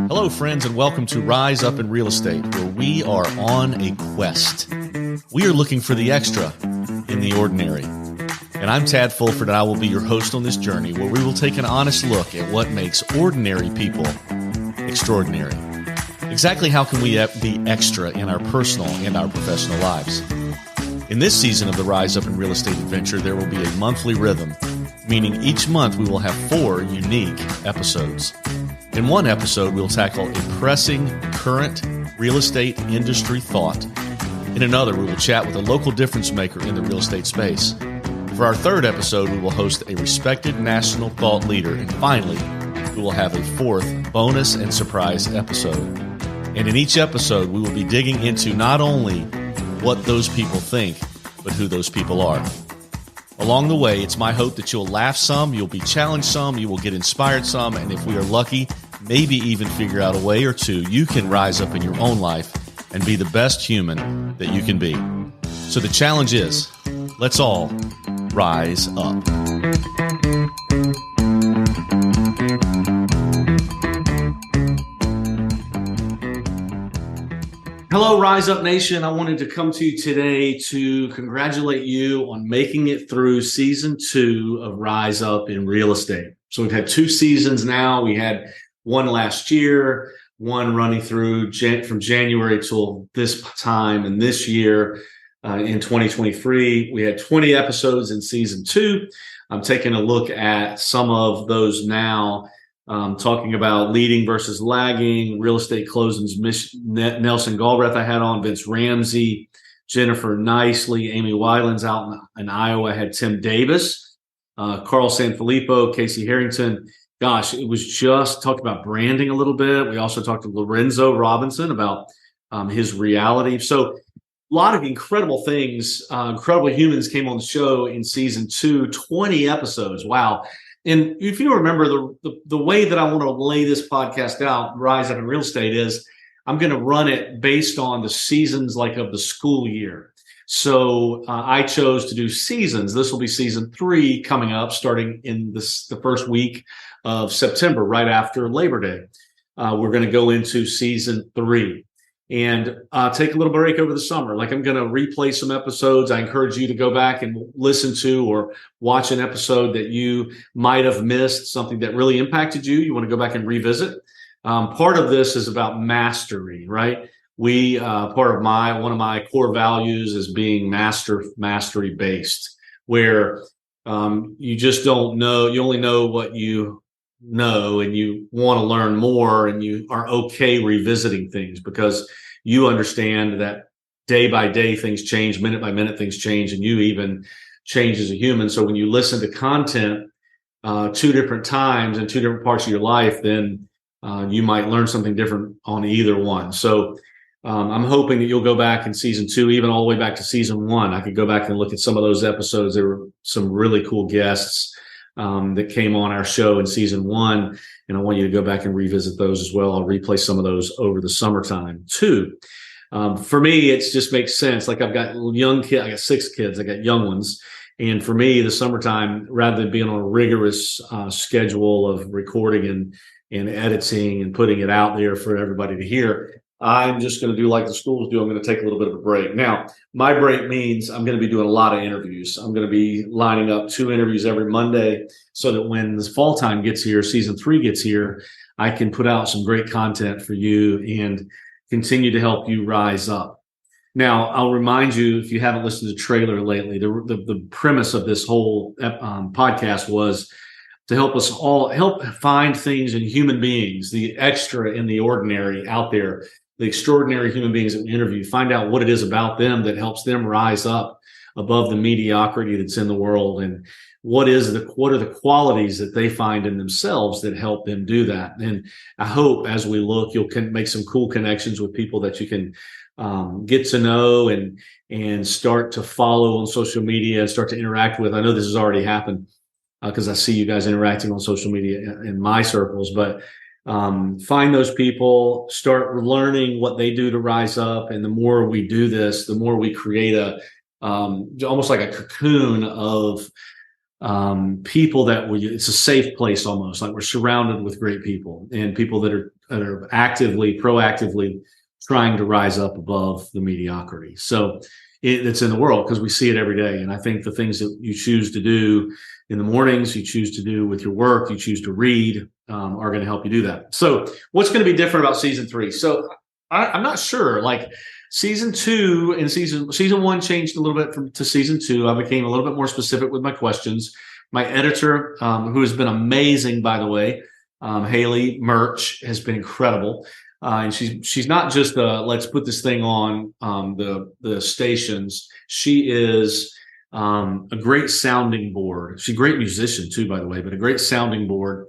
Hello, friends, and welcome to Rise Up in Real Estate, where we are on a quest. We are looking for the extra in the ordinary. And I'm Tad Fulford, and I will be your host on this journey where we will take an honest look at what makes ordinary people extraordinary. Exactly how can we be extra in our personal and our professional lives? In this season of the Rise Up in Real Estate adventure, there will be a monthly rhythm, meaning each month we will have 4 unique episodes. In one episode, we'll tackle a pressing current real estate industry thought. In another, we will chat with a local difference maker in the real estate space. For our 3rd episode, we will host a respected national thought leader. And finally, we will have a 4th bonus and surprise episode. And in each episode, we will be digging into not only what those people think, but who those people are. Along the way, it's my hope that you'll laugh some, you'll be challenged some, you will get inspired some, and if we are lucky, maybe even figure out a way or two you can rise up in your own life and be the best human that you can be. So the challenge is, let's all rise up. Hello, Rise Up Nation. I wanted to come to you today to congratulate you on making it through season 2 of Rise Up in Real Estate. So we've had 2 seasons now. We had one last year, one running through from January till this time, and this year in 2023, we had 20 episodes in season 2. I'm taking a look at some of those now. Talking about leading versus lagging, real estate closings, Nelson Galbraith I had on, Vince Ramsey, Jennifer Nicely, Amy Weiland's out in Iowa. I had Tim Davis, Carl Sanfilippo, Casey Harrington. Gosh, it was just talked about branding a little bit. We also talked to Lorenzo Robinson about his reality. So a lot of incredible things, incredible humans came on the show in season 2, 20 episodes. Wow. And if you remember, the way that I want to lay this podcast out, Rise Up in Real Estate, is I'm going to run it based on the seasons like of the school year. So I chose to do seasons. This will be season 3 coming up, starting in the first week of September, right after Labor Day. We're going to go into season 3 and take a little break over the summer. Like I'm going to replay some episodes. I encourage you to go back and listen to or watch an episode that you might have missed, something that really impacted you. You want to go back and revisit. Part of this is about mastery, right? One of my core values is being mastery based, where you just don't know, you only know what you know, and you want to learn more, and you are okay revisiting things because you understand that day by day things change, minute by minute things change, and you even change as a human. So when you listen to content 2 different times in 2 different parts of your life, then you might learn something different on either one. So I'm hoping that you'll go back in season 2, even all the way back to season 1. I could go back and look at some of those episodes. There were some really cool guests that came on our show in season 1, and I want you to go back and revisit those as well. I'll replay some of those over the summertime too. For me, it just makes sense. Like I've got young kids, I got 6 kids, I got young ones. And for me, the summertime, rather than being on a rigorous schedule of recording and editing and putting it out there for everybody to hear, I'm just going to do like the schools do. I'm going to take a little bit of a break. Now, my break means I'm going to be doing a lot of interviews. I'm going to be lining up 2 interviews every Monday so that when the fall time gets here, season 3 gets here, I can put out some great content for you and continue to help you rise up. Now, I'll remind you, if you haven't listened to the trailer lately, the premise of this whole podcast was to help us all find things in human beings, the extra in the ordinary out there, the extraordinary human beings that we interview, find out what it is about them that helps them rise up above the mediocrity that's in the world, and what are the qualities that they find in themselves that help them do that. And I hope as we look, you'll make some cool connections with people that you can get to know and start to follow on social media and start to interact with. I know this has already happened because I see you guys interacting on social media in my circles, but find those people, start learning what they do to rise up. And the more we do this, the more we create almost like a cocoon of people it's a safe place almost, like we're surrounded with great people and people that are proactively trying to rise up above the mediocrity. So it's in the world because we see it every day. And I think the things that you choose to do in the mornings, you choose to do with your work, you choose to read, are going to help you do that. So what's going to be different about season 3? So I'm not sure. Like season 2 and season 1 changed a little bit to season 2. I became a little bit more specific with my questions. My editor, who has been amazing, by the way, Haley Murch, has been incredible. And she's not just let's put this thing on the stations. She is a great sounding board. She's a great musician too, by the way, but a great sounding board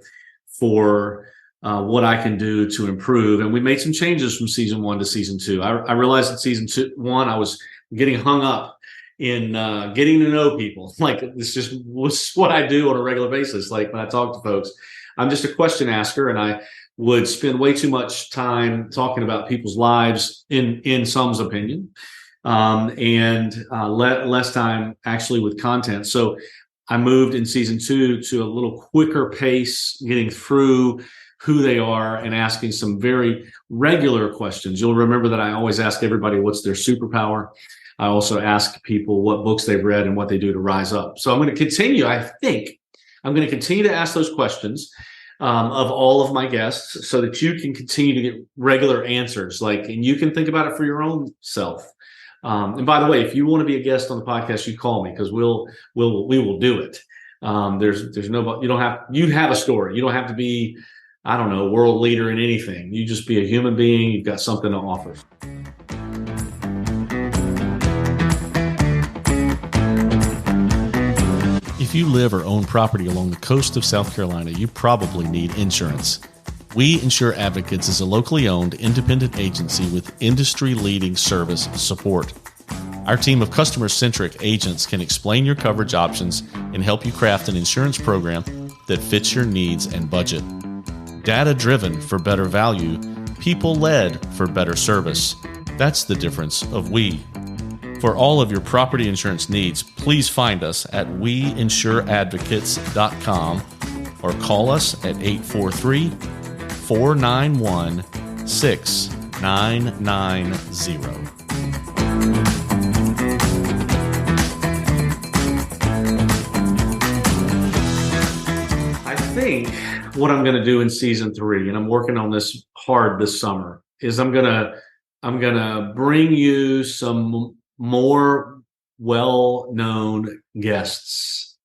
for what I can do to improve. And we made some changes from season 1 to season 2. I realized in season 1 I was getting hung up in getting to know people. Like this just was what I do on a regular basis. Like when I talk to folks, I'm just a question asker, and I would spend way too much time talking about people's lives in some's opinion, and less time actually with content. So I moved in season 2 to a little quicker pace, getting through who they are and asking some very regular questions. You'll remember that I always ask everybody what's their superpower. I also ask people what books they've read and what they do to rise up. So I'm going to continue. I think I'm going to continue to ask those questions of all of my guests so that you can continue to get regular answers, and you can think about it for your own self. And by the way, if you want to be a guest on the podcast, you call me because we will do it. There's no, you have a story. You don't have to be, I don't know, world leader in anything. You just be a human being. You've got something to offer. If you live or own property along the coast of South Carolina, you probably need insurance. We Insure Advocates is a locally owned independent agency with industry-leading service support. Our team of customer-centric agents can explain your coverage options and help you craft an insurance program that fits your needs and budget. Data-driven for better value, people-led for better service. That's the difference of we. For all of your property insurance needs, please find us at weinsureadvocates.com or call us at 843-491-6990. I think what I'm going to do in season 3, and I'm working on this hard this summer, is I'm going to bring you some more well-known guests.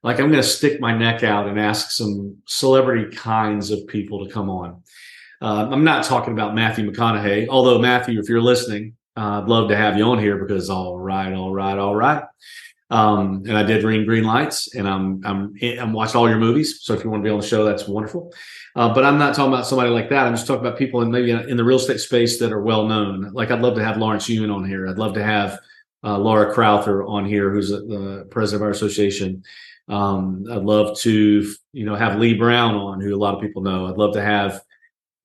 Like I'm going to stick my neck out and ask some celebrity kinds of people to come on. I'm not talking about Matthew McConaughey, although Matthew, if you're listening, I'd love to have you on here because all right. And I did Ring Green Lights, and I'm watched all your movies. So if you want to be on the show, that's wonderful. But I'm not talking about somebody like that. I'm just talking about people maybe in the real estate space that are well known. Like I'd love to have Lawrence Yun on here. I'd love to have Laura Crowther on here, who's the president of our association. I'd love to have Lee Brown on, who a lot of people know. I'd love to have.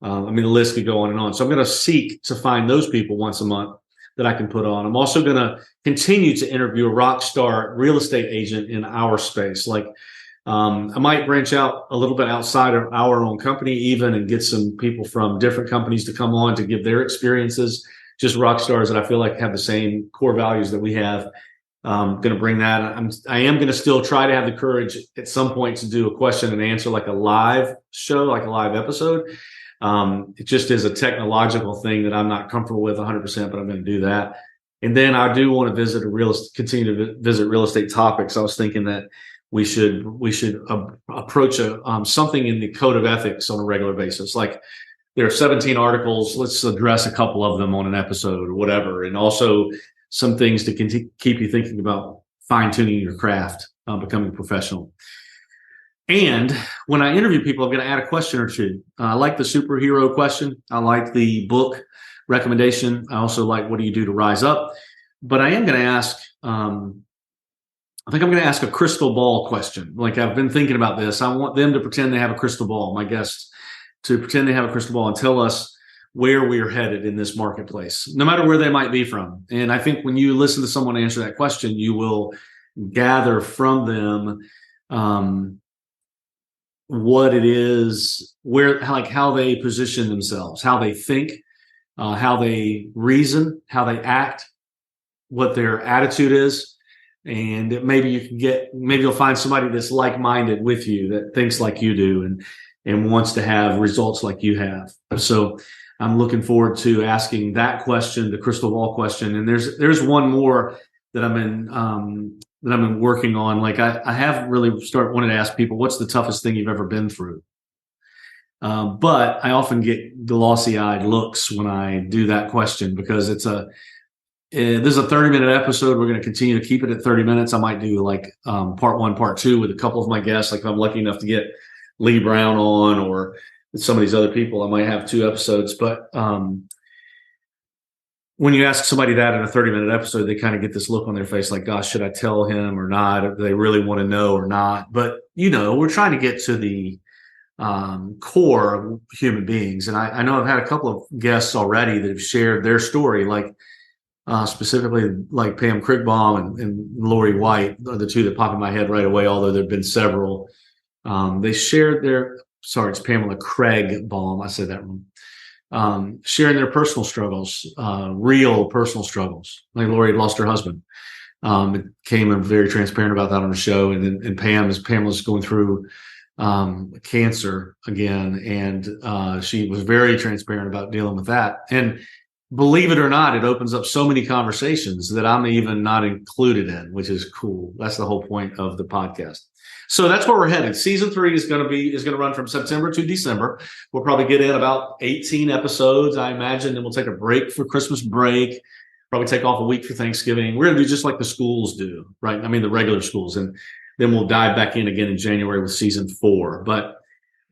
The list could go on and on. So I'm going to seek to find those people once a month that I can put on. I'm also going to continue to interview a rock star real estate agent in our space. I might branch out a little bit outside of our own company even and get some people from different companies to come on to give their experiences, just rock stars that I feel like have the same core values that we have. I'm going to bring that. I am going to still try to have the courage at some point to do a question and answer, like a live show, like a live episode. It just is a technological thing that I'm not comfortable with 100%, but I'm going to do that. And then I do want to continue to visit real estate topics. I was thinking that we should approach something in the code of ethics on a regular basis. Like there are 17 articles. Let's address a couple of them on an episode or whatever. And also some things to keep you thinking about fine tuning your craft, becoming professional. And when I interview people, I'm going to add a question or two. I like the superhero question. I like the book recommendation. I also like, what do you do to rise up? But I am going to ask, I think I'm going to ask a crystal ball question. Like I've been thinking about this. I want them to pretend they have a crystal ball, my guests, to pretend they have a crystal ball and tell us where we are headed in this marketplace, no matter where they might be from. And I think when you listen to someone answer that question, you will gather from them what it is, how they position themselves, how they think, how they reason, how they act, what their attitude is. And maybe you'll find somebody that's like-minded with you, that thinks like you do and wants to have results like you have. So I'm looking forward to asking that question, the crystal ball question. And there's one more that I've been working on. Like I have really wanted to ask people, what's the toughest thing you've ever been through? But I often get glossy-eyed looks when I do that question, because this is a 30-minute episode. We're going to continue to keep it at 30 minutes. I might do like part 1, part 2 with a couple of my guests. Like if I'm lucky enough to get Lee Brown on, or some of these other people, I might have 2 episodes. But when you ask somebody that in a 30-minute episode, they kind of get this look on their face like, gosh, should I tell him or not? Do they really want to know or not? But, we're trying to get to the core of human beings. And I know I've had a couple of guests already that have shared their story, like specifically like Pam Krigbaum and Lori White are the 2 that pop in my head right away, although there have been several. They shared it's Pamela Craig-Baum. I said that wrong. Sharing their personal struggles, real personal struggles. Like Lori had lost her husband. Came very transparent about that on the show. And Pamela's going through cancer again. And she was very transparent about dealing with that. And believe it or not, it opens up so many conversations that I'm even not included in, which is cool. That's the whole point of the podcast. So that's where we're headed. Season 3 is going to run from September to December. We'll probably get in about 18 episodes, I imagine. Then we'll take a break for Christmas break. Probably take off a week for Thanksgiving. We're going to do just like the schools do, right? I mean, the regular schools. And then we'll dive back in again in January with season 4. But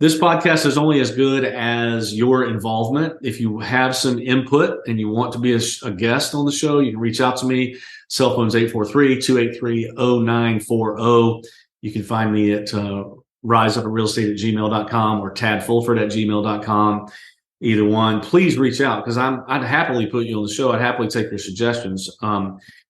this podcast is only as good as your involvement. If you have some input and you want to be a guest on the show, you can reach out to me. Cell phone's 843-283-0940. You can find me at riseuprealestate@gmail.com or tadfulford@gmail.com. Either one. Please reach out, because I'd happily put you on the show. I'd happily take your suggestions.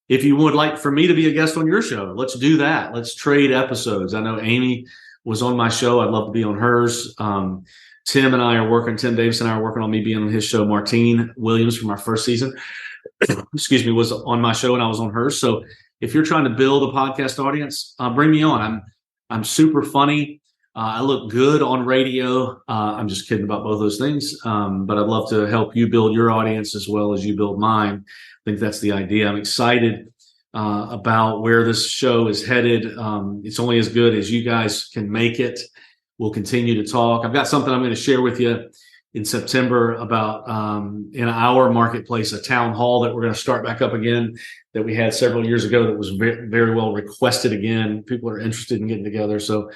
If you would like for me to be a guest on your show, let's do that. Let's trade episodes. I know Amy was on my show. I'd love to be on hers. Tim Davis and I are working on me being on his show. Martine Williams from our first season, was on my show and I was on hers. So if you're trying to build a podcast audience, bring me on. I'm super funny. I look good on radio. I'm just kidding about both those things. But I'd love to help you build your audience as well as you build mine. I think that's the idea. I'm excited about where this show is headed. It's only as good as you guys can make it. We'll continue to talk. I've got something I'm going to share with you in September about in our marketplace, a town hall that we're going to start back up again that we had several years ago that was very, very well requested again. People are interested in getting together. So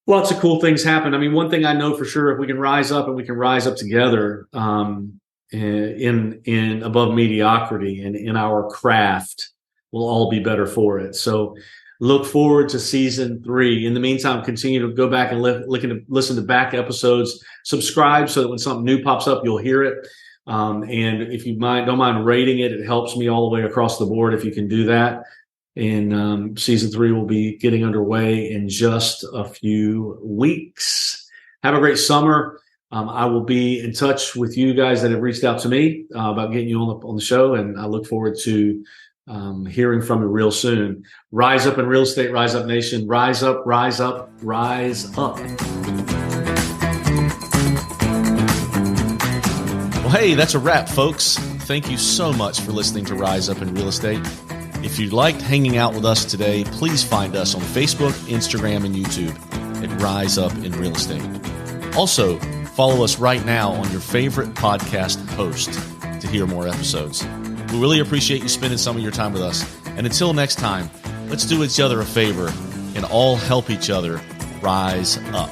lots of cool things happen. I mean, one thing I know for sure, if we can rise up and we can rise up together in above mediocrity and in our craft, we'll all be better for it. So look forward to season 3. In the meantime, continue to go back and listen to back episodes. Subscribe so that when something new pops up, you'll hear it. And if you don't mind rating it, it helps me all the way across the board if you can do that. And season 3 will be getting underway in just a few weeks. Have a great summer. I will be in touch with you guys that have reached out to me about getting you on the show, and I look forward to hearing from you real soon. Rise up in real estate, rise up nation, rise up, rise up, rise up. Well, hey, that's a wrap, folks. Thank you so much for listening to Rise Up in Real Estate. If you liked hanging out with us today, please find us on Facebook, Instagram, and YouTube at Rise Up in Real Estate. Also, follow us right now on your favorite podcast host to hear more episodes. We really appreciate you spending some of your time with us. And until next time, let's do each other a favor and all help each other rise up.